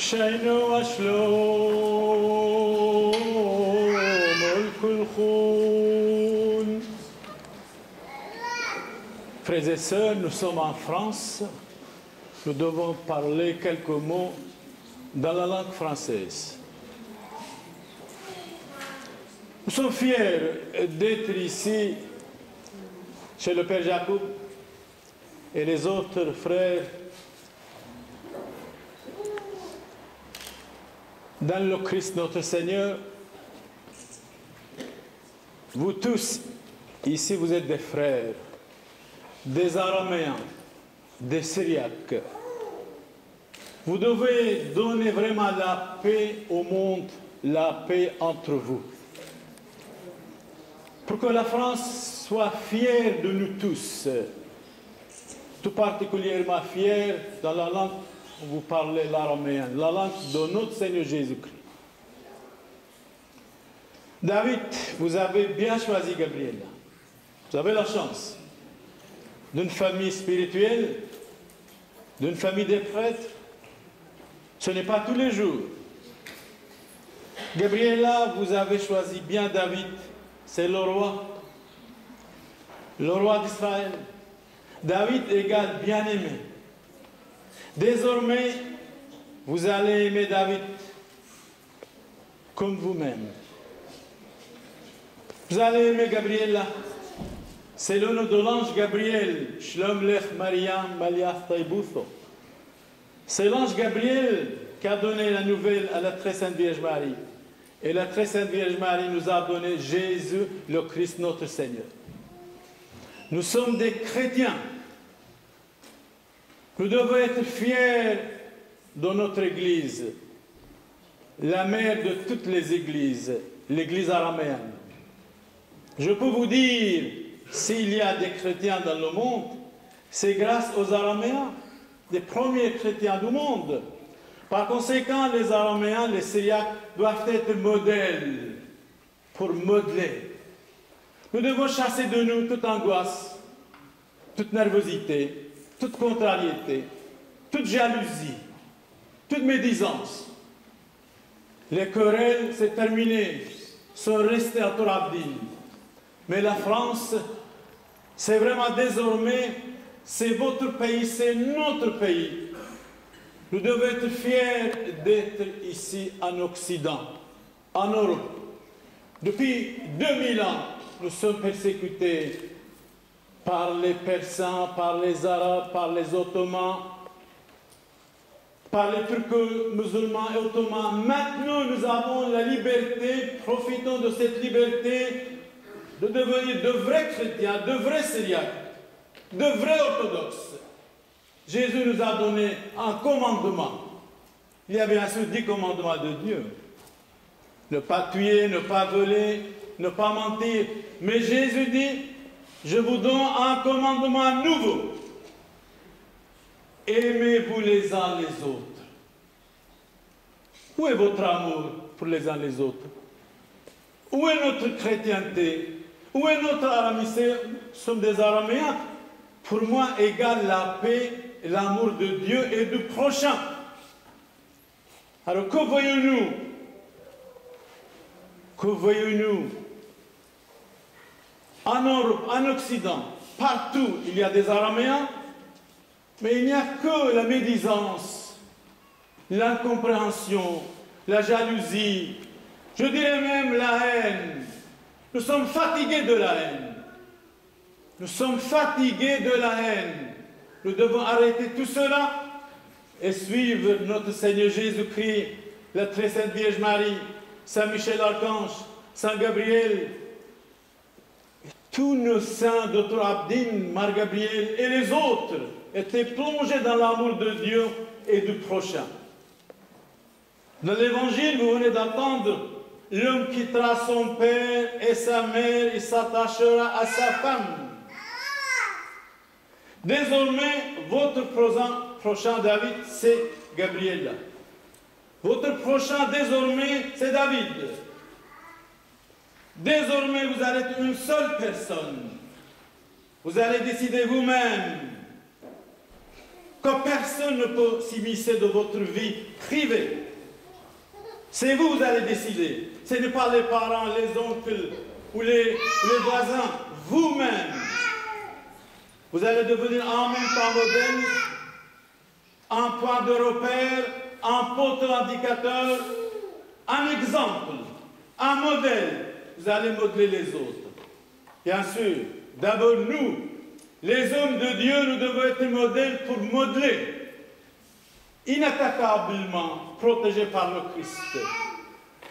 شينو وشلوم الكل خون. Frères et sœurs, nous sommes en France. Nous devons parler quelques mots dans la langue française. Nous sommes fiers d'être ici chez le Père Jacob et les autres frères dans le Christ notre Seigneur. Vous tous, ici, vous êtes des frères, des Araméens, des Syriaques. Vous devez donner vraiment la paix au monde, la paix entre vous. Pour que la France soit fière de nous tous, tout particulièrement fière dans la langue où vous parlez l'araméen, la langue de notre Seigneur Jésus-Christ. David, vous avez bien choisi Gabriela. Vous avez la chance d'une famille spirituelle, d'une famille des prêtres. Ce n'est pas tous les jours. Gabriela, vous avez choisi bien David. C'est le roi d'Israël. David égale bien-aimé. Désormais, vous allez aimer David comme vous-même. Vous allez aimer Gabriela. C'est le nom de l'ange Gabriel. Shlom lech Mariam Maliach Taibutho. C'est l'ange Gabriel qui a donné la nouvelle à la très sainte Vierge Marie. Et la très sainte Vierge Marie nous a donné Jésus, le Christ notre Seigneur. Nous sommes des chrétiens. Nous devons être fiers de notre Église, la mère de toutes les églises, l'Église araméenne. Je peux vous dire, s'il y a des chrétiens dans le monde, c'est grâce aux Araméens, des premiers chrétiens du monde. Par conséquent, les Araméens, les Syriaques doivent être modèles pour modeler. Nous devons chasser de nous toute angoisse, toute nervosité, toute contrariété, toute jalousie, toute médisance. Les querelles, c'est terminé, sont restées à Torabdin. Mais la France, c'est vraiment désormais, c'est votre pays, c'est notre pays. Nous devons être fiers d'être ici en Occident, en Europe. Depuis 2000 ans, nous sommes persécutés par les Persans, par les Arabes, par les Ottomans, par les Turcs musulmans et Ottomans. Maintenant, nous avons la liberté, profitons de cette liberté de devenir de vrais chrétiens, de vrais Syriaques, de vrais orthodoxes. Jésus nous a donné un commandement. Il y a bien sûr 10 commandements de Dieu. Ne pas tuer, ne pas voler, ne pas mentir. Mais Jésus dit, je vous donne un commandement nouveau. Aimez-vous les uns les autres. Où est votre amour pour les uns les autres? Où est notre chrétienté? Où est notre aramisé? Nous sommes des araméens. Pour moi, égale la paix, l'amour de Dieu et du prochain. Alors que voyons-nous? Que voyons-nous? En Europe, en Occident, partout, il y a des araméens, mais il n'y a que la médisance, l'incompréhension, la jalousie, je dirais même la haine. Nous sommes fatigués de la haine. Nous sommes fatigués de la haine. Nous devons arrêter tout cela et suivre notre Seigneur Jésus-Christ, la très sainte Vierge Marie, Saint Michel Archange, Saint Gabriel, tous nos saints, Dr Abdin, Mar Gabriel et les autres étaient plongés dans l'amour de Dieu et du prochain. Dans l'Évangile, vous venez d'entendre, l'homme quittera son père et sa mère et s'attachera à sa femme. Désormais, votre prochain David, c'est Gabriela. Votre prochain, désormais, c'est David. Désormais, vous allez être une seule personne. Vous allez décider vous-même que personne ne peut s'immiscer de votre vie privée. C'est vous qui allez décider. Ce n'est pas les parents, les oncles ou les voisins. Vous-même, vous allez devenir en même temps modèle, un point de repère, un poteau indicateur, un exemple, un modèle. Vous allez modeler les autres. Bien sûr, d'abord nous, les hommes de Dieu, nous devons être modèles pour modeler, inattaquablement protégés par le Christ.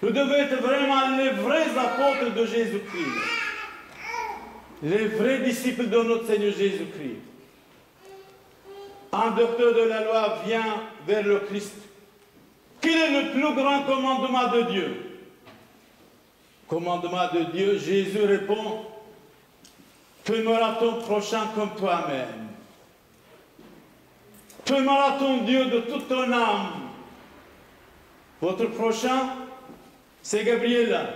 Nous devons être vraiment les vrais apôtres de Jésus-Christ, les vrais disciples de notre Seigneur Jésus-Christ. Un docteur de la loi vient vers le Christ. Quel est le plus grand commandement de Dieu? Commandement de Dieu, Jésus répond, tu aimeras ton prochain comme toi-même. Tu aimeras ton Dieu de toute ton âme. Votre prochain, c'est Gabriela.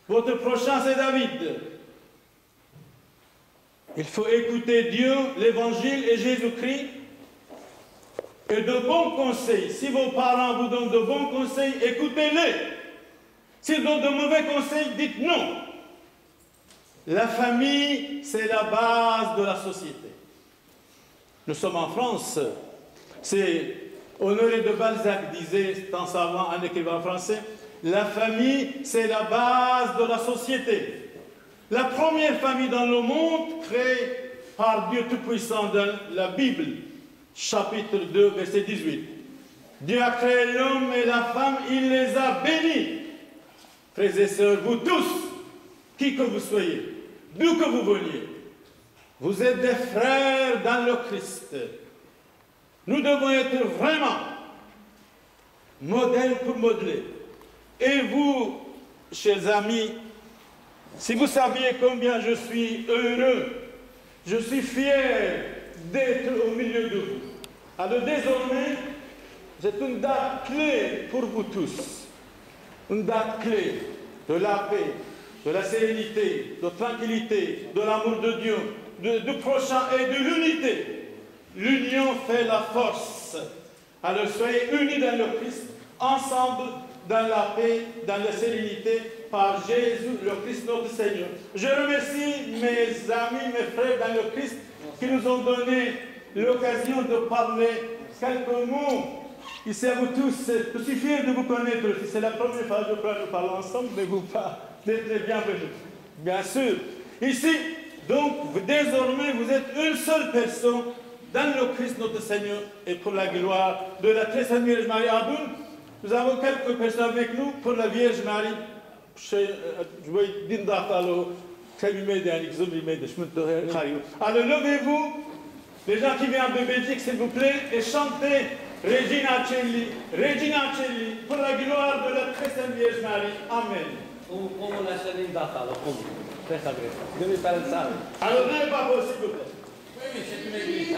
Votre prochain, c'est David. Il faut écouter Dieu, l'Évangile et Jésus-Christ. Et de bons conseils. Si vos parents vous donnent de bons conseils, écoutez-les. S'ils donnent de mauvais conseils, dites non. La famille, c'est la base de la société. Nous sommes en France. C'est Honoré de Balzac disait, en savant un écrivain français, la famille, c'est la base de la société. La première famille dans le monde, créée par Dieu Tout-Puissant dans la Bible, chapitre 2, verset 18. Dieu a créé l'homme et la femme, il les a bénis. Frères et sœurs, vous tous, qui que vous soyez, d'où que vous veniez, vous êtes des frères dans le Christ. Nous devons être vraiment modèles pour modeler. Et vous, chers amis, si vous saviez combien je suis heureux, je suis fier d'être au milieu de vous. Alors désormais, c'est une date clé pour vous tous. Une date clé de la paix, de la sérénité, de la tranquillité, de l'amour de Dieu, du prochain et de l'unité. L'union fait la force. Alors soyez unis dans le Christ, ensemble dans la paix, dans la sérénité, par Jésus, le Christ notre Seigneur. Je remercie mes amis, mes frères dans le Christ qui nous ont donné l'occasion de parler quelques mots. Ici à vous tous, je suis fier de vous connaître. C'est la première fois que nous parlons ensemble, mais vous êtes les bienvenus. Bien sûr. Ici, donc, désormais, vous êtes une seule personne dans le Christ notre Seigneur et pour la gloire de la très sainte Vierge Marie. À Boune, nous avons quelques personnes avec nous pour la Vierge Marie. Alors levez-vous, les gens qui viennent de Belgique, s'il vous plaît, et chantez Regina Celli, pour la gloire de la très sainte Vierge Marie. Amen. Come lasciare in data, lo come. Questa devi pensare. Alors n'ayez pas peur, s'il vous plaît. Oui, c'est une église.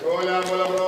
Hola, hola, hola.